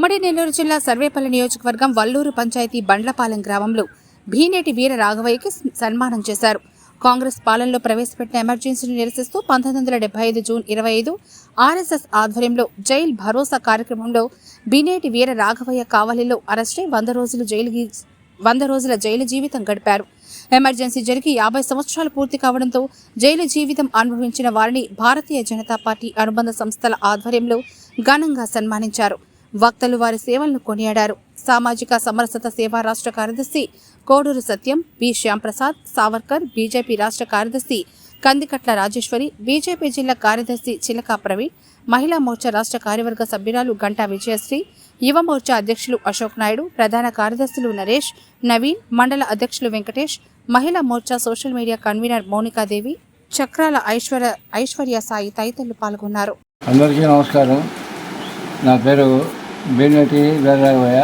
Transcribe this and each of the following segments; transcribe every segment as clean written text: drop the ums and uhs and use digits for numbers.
ఉమ్మడి నెల్లూరు జిల్లా సర్వేపల్లి నియోజకవర్గం వల్లూరు పంచాయతీ బండ్లపాలెం గ్రామంలో భీనేటి వీర రాఘవయ్యకి సన్మానం చేశారు. కాంగ్రెస్ పాలనలో ప్రవేశపెట్టిన ఎమర్జెన్సీని నిరసిస్తూ 1975 జూన్ 25 ఆర్ఎస్ఎస్ ఆధ్వర్యంలో జైల్ భరోసా కార్యక్రమంలో భీనేటి వీర రాఘవయ్య కావలిలో అరెస్టై 100 రోజుల జైలు జీవితం గడిపారు. ఎమర్జెన్సీ జరిగి 50 సంవత్సరాలు పూర్తి కావడంతో జైలు జీవితం అనుభవించిన వారిని భారతీయ జనతా పార్టీ అనుబంధ సంస్థల ఆధ్వర్యంలో ఘనంగా సన్మానించారు. వక్తలు వారి సేవలను కొనియాడారు. సామాజిక సమరసత సేవా రాష్ట్ర కార్యదర్శి కోడూరు సత్యం, బి శ్యాంప్రసాద్, సావర్కర్, బీజేపీ రాష్ట్ర కార్యదర్శి కందికట్ల రాజేశ్వరి, బీజేపీ జిల్లా కార్యదర్శి చిలకా ప్రవీణ్, మహిళా మోర్చా రాష్ట్ర కార్యవర్గ సభ్యురాలు గంటా విజయశ్రీ, యువ మోర్చా అధ్యక్షులు అశోక్ నాయుడు, ప్రధాన కార్యదర్శులు నరేష్, నవీన్, మండల అధ్యక్షులు వెంకటేష్, మహిళా మోర్చా సోషల్ మీడియా కన్వీనర్ మౌనికాదేవి, చక్రాల ఐశ్వర్య సాయి తదితరులు పాల్గొన్నారు. అందరికీ నమస్కారం. నా పేరు భీనేటి వీరరాఘవయ్య.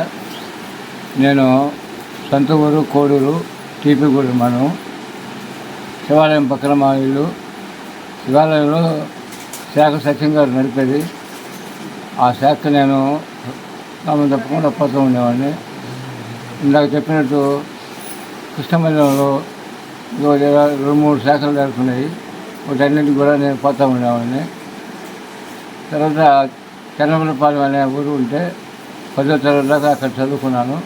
నేను సొంత ఊరు కోడూరు, టీపీగూడెం మండలం. శివాలయం పక్కన మా ఇల్లు. శివాలయంలో శాఖ సత్యం గారు నడిపేది. ఆ శాఖ నేను నామం తప్పకుండా పోతూ ఉండేవాడిని. ఇందాక చెప్పినట్టు కృష్ణమందిరంలో 2-3 శాఖలు జరుగుతున్నాయి. వాటన్నింటికి కూడా నేను పోతూ ఉండేవాడిని. తర్వాత చెన్నమలపాలెం అనే ఊరు ఉంటే 10వ తరగతి దాకా అక్కడ చదువుకున్నాను.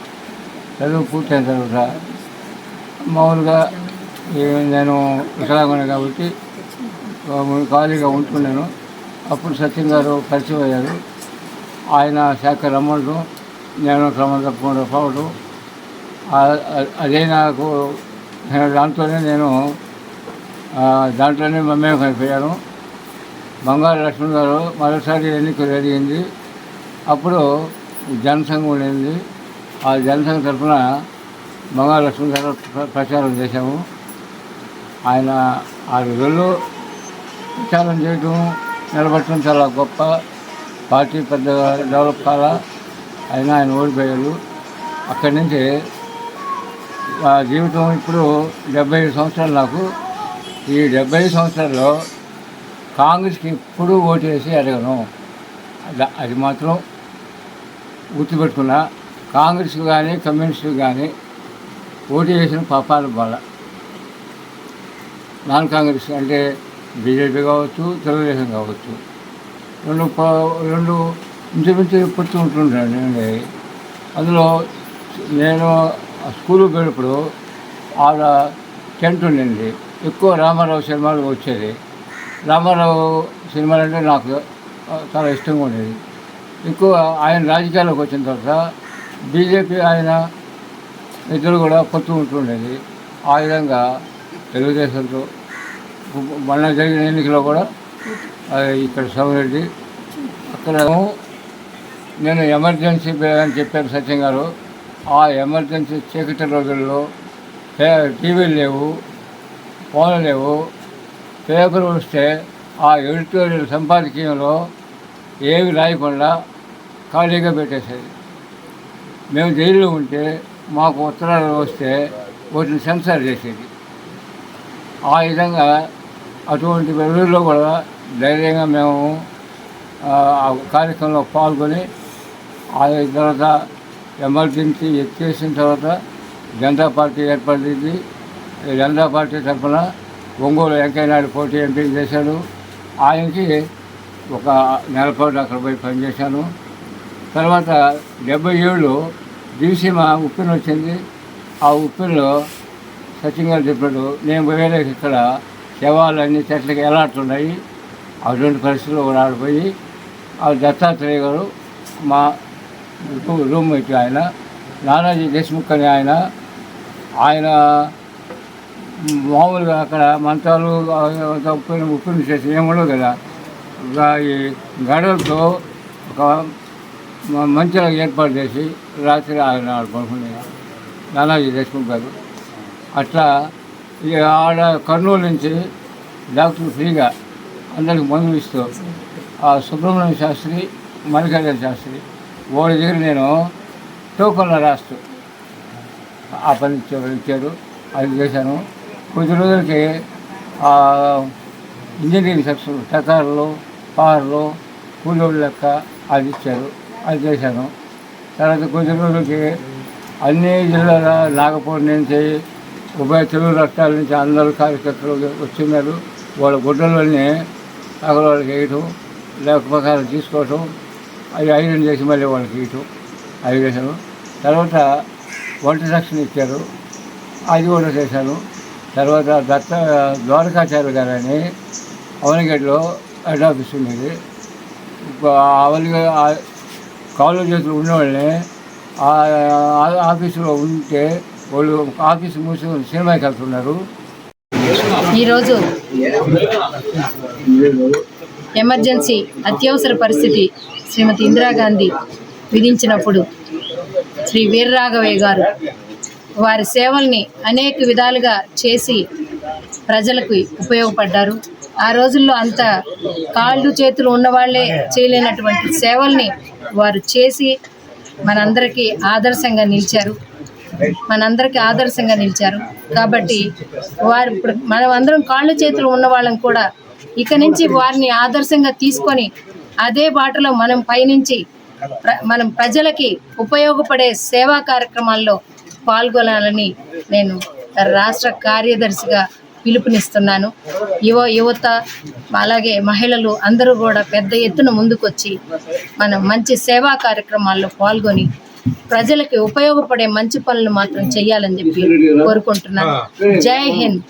చదువు పూర్తయిన తర్వాత మామూలుగా నేను వికలాంగుని కాబట్టి ఖాళీగా ఉంటున్నాను. అప్పుడు సత్యం గారు పరిచయం అయ్యారు. ఆయన శాఖ రమ్మడం, నేను క్రమం తప్పకుండా పోవడం, అదే నాకు దాంట్లోనే మమ్మేకం అయిపోయాను. బంగారు లక్ష్మణ్ గారు మరోసారి ఎన్నిక జరిగింది. అప్పుడు జనసంఘం ఉండేది. ఆ జనసంఘం తరఫున బంగారు లక్ష్మణ్ గారు ప్రచారం చేశాము. ఆయన 6 రోజులు ప్రచారం చేయడం, నిలబడటం చాలా గొప్ప. పార్టీ పెద్దగా డెవలప్ కాలా. అయినా ఆయన ఓడిపోయారు. అక్కడి నుంచి ఆ జీవితం ఇప్పుడు 75 సంవత్సరాలు నాకు. ఈ 75 సంవత్సరాల్లో కాంగ్రెస్కి ఎప్పుడూ ఓటు వేసి అడగను. అది మాత్రం గుర్తుపెట్టుకున్నా. కాంగ్రెస్కి కానీ కమ్యూనిస్టుకి కానీ ఓటు వేసిన పాపాలు బాల. నాన్ కాంగ్రెస్ అంటే బీజేపీ కావచ్చు, తెలుగుదేశం కావచ్చు, రెండు ఇంచుమించు పుట్టి ఉంటుంటాను. అందులో నేను స్కూల్కి వెళ్ళినప్పుడు ఆడ టెంట్ ఉండింది. ఎక్కువ రామారావు సినిమాలు వచ్చేది. రామారావు సినిమాలు అంటే నాకు చాలా ఇష్టంగా ఉండేది. ఎక్కువ ఆయన రాజకీయాల్లోకి వచ్చిన తర్వాత బీజేపీ ఆయన ఇద్దరు కూడా పొత్తు ఉంటుండేది. ఆ విధంగా తెలుగుదేశంతో మొన్న జరిగిన ఎన్నికలో కూడా ఇక్కడ సోమిరెడ్డి అక్కడ నేను ఎమర్జెన్సీ అని చెప్పారు సత్యం గారు. ఆ ఎమర్జెన్సీ చీకటి రోజుల్లో టీవీలు లేవు, ఫోన్లు లేవు. పేపర్ వస్తే ఆ ఎడిటోరియల్ సంపాదకీయంలో ఏమి రాయకుండా ఖాళీగా పెట్టేసేది. మేము జైల్లో ఉంటే మాకు ఉత్తరాలు వస్తే వాటిని సెన్సార్ చేసేది. ఆ విధంగా అటువంటి రోజుల్లో కూడా ధైర్యంగా మేము ఆ కార్యక్రమంలో పాల్గొని ఆ తర్వాత ఎమర్జెన్సీ ఎత్తేసిన తర్వాత జనతా పార్టీ ఏర్పడింది. జనతా పార్టీ తరఫున ఒంగోలు వెంకయ్యనాయుడు పోటీ ఎంపిక చేశాడు. ఆయనకి ఒక నెలపాటు అక్కడ పోయి పనిచేశాను. తర్వాత 77 దివిసీమ ఉప్పిన వచ్చింది. ఆ ఉప్పినలో సత్యం గారు చెప్పాడు, నేను పోయేలేక ఇక్కడ శవాలన్నీ చెట్లకి ఎలాడుతున్నాయి. అటువంటి పరిస్థితుల్లో కూడా ఆడిపోయి ఆ దత్తాత్రేయ గారు మా రూమ్మేట్, ఆయన నానాజీ దేశ్ముఖ్ అని ఆయన మామూలుగా అక్కడ మంచాలు ఉప్పిన చేసి ఏముండవు కదా, ఈ గడలతో ఒక మంచిగా ఏర్పాటు చేసి రాత్రి ఆయన ఆడుకుంటున్నాయి నానాజీ దేశ్ముఖ్ గారు. అట్లా ఇక ఆడ కర్నూలు నుంచి డాక్టర్లు ఫ్రీగా అందరికి మందులు ఇస్తూ ఆ సుబ్రహ్మణ్య శాస్త్రి, మల్లికార్జున శాస్త్రి వాడి దగ్గర నేను టోకన్లు రాస్తూ ఆ పని ఇచ్చారు. అది చేశాను. కొద్ది రోజులకి ఇంజనీరింగ్ సెక్షన్ టకార్లు, పార్లు, కూలోళ్ళు లెక్క అది ఇచ్చారు. అది చేశాను. తర్వాత కొద్ది రోజులకి అన్ని జిల్లాల నాగపూర్ నుంచి ఉభయ తెలుగు రాష్ట్రాల నుంచి అందరూ కార్యకర్తలు వచ్చిన్నారు. వాళ్ళ గుడ్డలన్నీ అక్కడ వాళ్ళకి వేయటం, లేకపోతే తీసుకోవటం, అది ఐరన్ చేసి మళ్ళీ వాళ్ళకి వేయటం, అది చేశాను. తర్వాత వంట రక్షణ ఇచ్చారు, అది కూడా చేశాను. తర్వాత ద్వారకాచార్య గారు అని అవనిగడ్డలో హెడ్ ఆఫీస్ ఉండేది. అవనిగడ్డ కాలేజ్ చేతులు ఉన్నవాళ్ళని ఆఫీసులో ఉంటే వాళ్ళు ఆఫీసు మూసుకొని సినిమాకి వెళ్తున్నారు. ఈరోజు ఎమర్జెన్సీ అత్యవసర పరిస్థితి శ్రీమతి ఇందిరాగాంధీ విధించినప్పుడు శ్రీ వీరరాఘవయ్య గారు వారి సేవల్ని అనేక విధాలుగా చేసి ప్రజలకు ఉపయోగపడ్డారు. ఆ రోజుల్లో అంత కాళ్ళు చేతులు ఉన్నవాళ్లే చేయలేనటువంటి సేవల్ని వారు చేసి మనందరికీ ఆదర్శంగా నిలిచారు. కాబట్టి వారు ఇప్పుడు మనం అందరం కాళ్ళు చేతులు ఉన్న వాళ్ళం కూడా ఇక నుంచి వారిని ఆదర్శంగా తీసుకొని అదే బాటలో మనం పయనించి మనం ప్రజలకి ఉపయోగపడే సేవా కార్యక్రమాల్లో పాల్గొనాలని నేను రాష్ట్ర కార్యదర్శిగా పిలుపునిస్తున్నాను. యువత అలాగే మహిళలు అందరూ కూడా పెద్ద ఎత్తున ముందుకొచ్చి మనం మంచి సేవా కార్యక్రమాల్లో పాల్గొని ప్రజలకి ఉపయోగపడే మంచి పనులు మాత్రం చేయాలని చెప్పి కోరుకుంటున్నాను. జై హింద్.